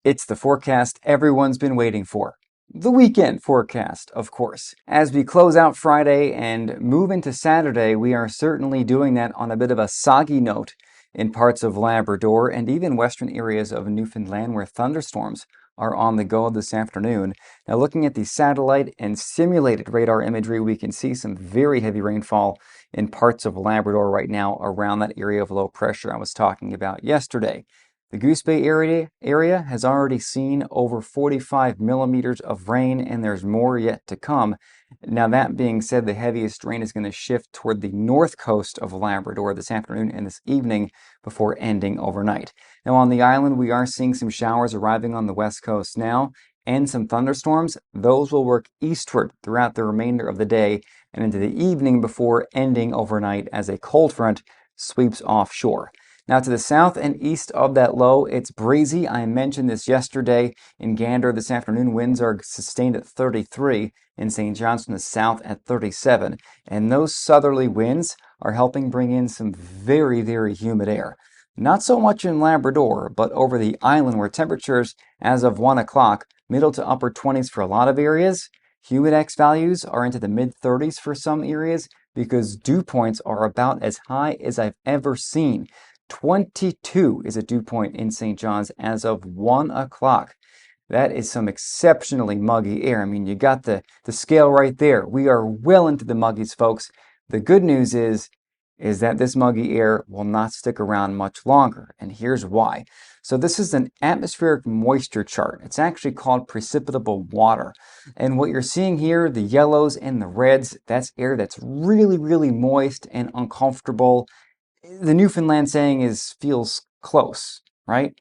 It's the forecast everyone's been waiting for. The weekend forecast, of course. As we close out Friday and move into Saturday, we are certainly doing that on a bit of a soggy note in parts of Labrador and even western areas of Newfoundland where thunderstorms are on the go this afternoon. Now, looking at the satellite and simulated radar imagery, we can see some very heavy rainfall in parts of Labrador right now around that area of low pressure I was talking about yesterday. The Goose Bay area has already seen over 45 millimeters of rain, and there's more yet to come. Now, that being said, the heaviest rain is going to shift toward the north coast of Labrador this afternoon and this evening before ending overnight. Now, on the island, we are seeing some showers arriving on the west coast now and some thunderstorms. Those will work eastward throughout the remainder of the day and into the evening before ending overnight as a cold front sweeps offshore. Now to the south and east of that low, it's breezy. I mentioned this yesterday. In Gander this afternoon, winds are sustained at 33. In St. John's from the south at 37. And those southerly winds are helping bring in some very, very humid air. Not so much in Labrador, but over the island where temperatures as of 1 o'clock, middle to upper 20s for a lot of areas. Humidex values are into the mid 30s for some areas because dew points are about as high as I've ever seen. 22 is a dew point in St. John's as of 1 o'clock. That is some exceptionally muggy air. I mean, you got the scale right there. We are well into the muggies, folks. The good news is that this muggy air will not stick around much longer, and here's why. So this is an atmospheric moisture chart. It's actually called precipitable water. And what you're seeing here, the yellows and the reds, that's air that's really, really moist and uncomfortable. The Newfoundland saying is feels close, right?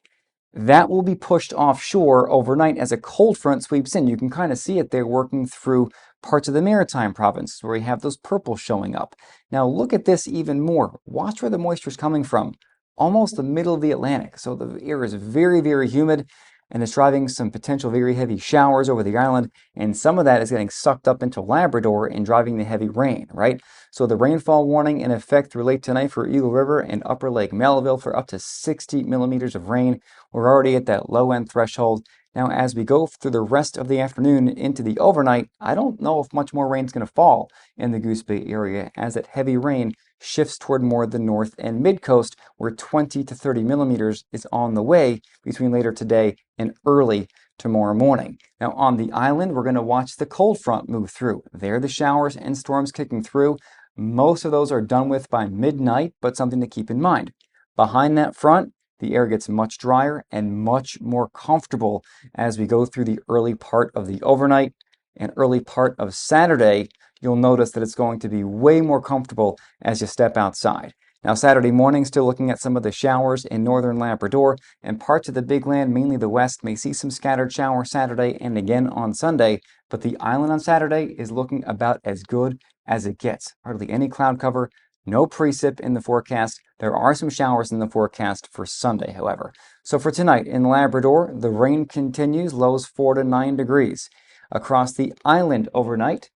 That will be pushed offshore overnight as a cold front sweeps in. You can kind of see it there working through parts of the Maritime province where we have those purples showing up. Now look at this even more. Watch where the moisture is coming from. Almost the middle of the Atlantic. So the air is very, very humid and it's driving some potential very heavy showers over the island, and some of that is getting sucked up into Labrador and driving the heavy rain, right? So the rainfall warning in effect through late tonight for Eagle River and Upper Lake Melville for up to 60 millimeters of rain. We're already at that low end threshold. Now, as we go through the rest of the afternoon into the overnight, I don't know if much more rain is going to fall in the Goose Bay area as that heavy rain shifts toward more the north and mid coast, where 20 to 30 millimeters is on the way between later today and early tomorrow morning. Now on the island, we're going to watch the cold front move through. There are the showers and storms kicking through. Most of those are done with by midnight, but something to keep in mind. Behind that front, the air gets much drier and much more comfortable as we go through the early part of the overnight and early part of Saturday. You'll notice that it's going to be way more comfortable as you step outside. Now, Saturday morning, still looking at some of the showers in northern Labrador, and parts of the Big Land, mainly the west, may see some scattered showers Saturday and again on Sunday, but the island on Saturday is looking about as good as it gets. Hardly any cloud cover, no precip in the forecast. There are some showers in the forecast for Sunday, however. So for tonight in Labrador, the rain continues, lows 4 to 9 degrees. Across the island overnight,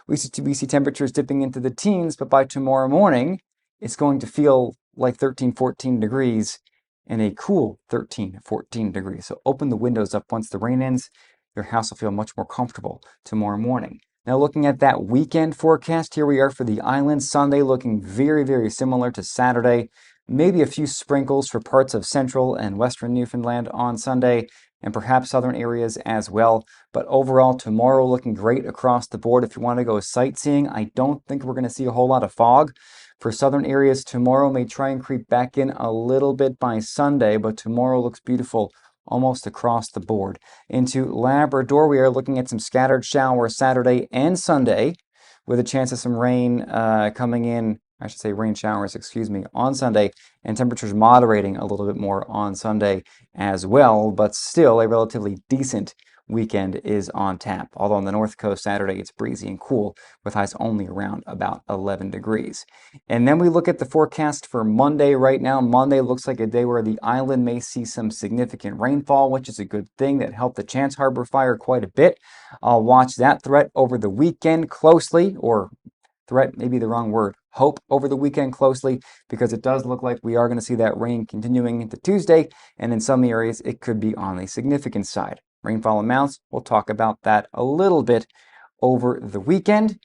we see temperatures dipping into the teens, but by tomorrow morning, it's going to feel like 13, 14 degrees and a cool 13, 14 degrees. So open the windows up once the rain ends. Your house will feel much more comfortable tomorrow morning. Now looking at that weekend forecast, here we are for the island. Sunday looking very, very similar to Saturday. Maybe a few sprinkles for parts of central and western Newfoundland on Sunday, and perhaps southern areas as well. But overall, tomorrow looking great across the board. If you want to go sightseeing, I don't think we're going to see a whole lot of fog. For southern areas, tomorrow may try and creep back in a little bit by Sunday, but tomorrow looks beautiful almost across the board. Into Labrador, we are looking at some scattered showers Saturday and Sunday, with a chance of some rain coming in. I should say rain showers, on Sunday, and temperatures moderating a little bit more on Sunday as well, but still a relatively decent weekend is on tap. Although on the north coast Saturday it's breezy and cool with highs only around about 11 degrees. And then we look at the forecast for Monday right now. Monday looks like a day where the island may see some significant rainfall, which is a good thing. That helped the Chance Harbor fire quite a bit. I'll watch that threat over the weekend closely, or threat may be the wrong word. hope over the weekend closely because it does look like we are going to see that rain continuing into Tuesday, and in some areas it could be on the significant side. Rainfall amounts, we'll talk about that a little bit over the weekend.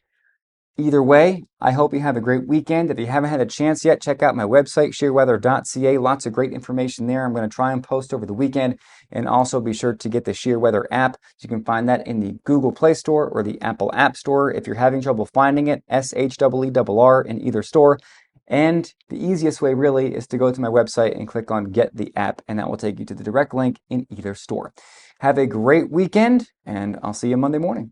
Either way, I hope you have a great weekend. If you haven't had a chance yet, check out my website, sheerweather.ca. Lots of great information there. I'm going to try and post over the weekend. And also be sure to get the Sheer Weather app. You can find that in the Google Play Store or the Apple App Store. If you're having trouble finding it, SHEER in either store. And the easiest way really is to go to my website and click on Get the App, and that will take you to the direct link in either store. Have a great weekend, and I'll see you Monday morning.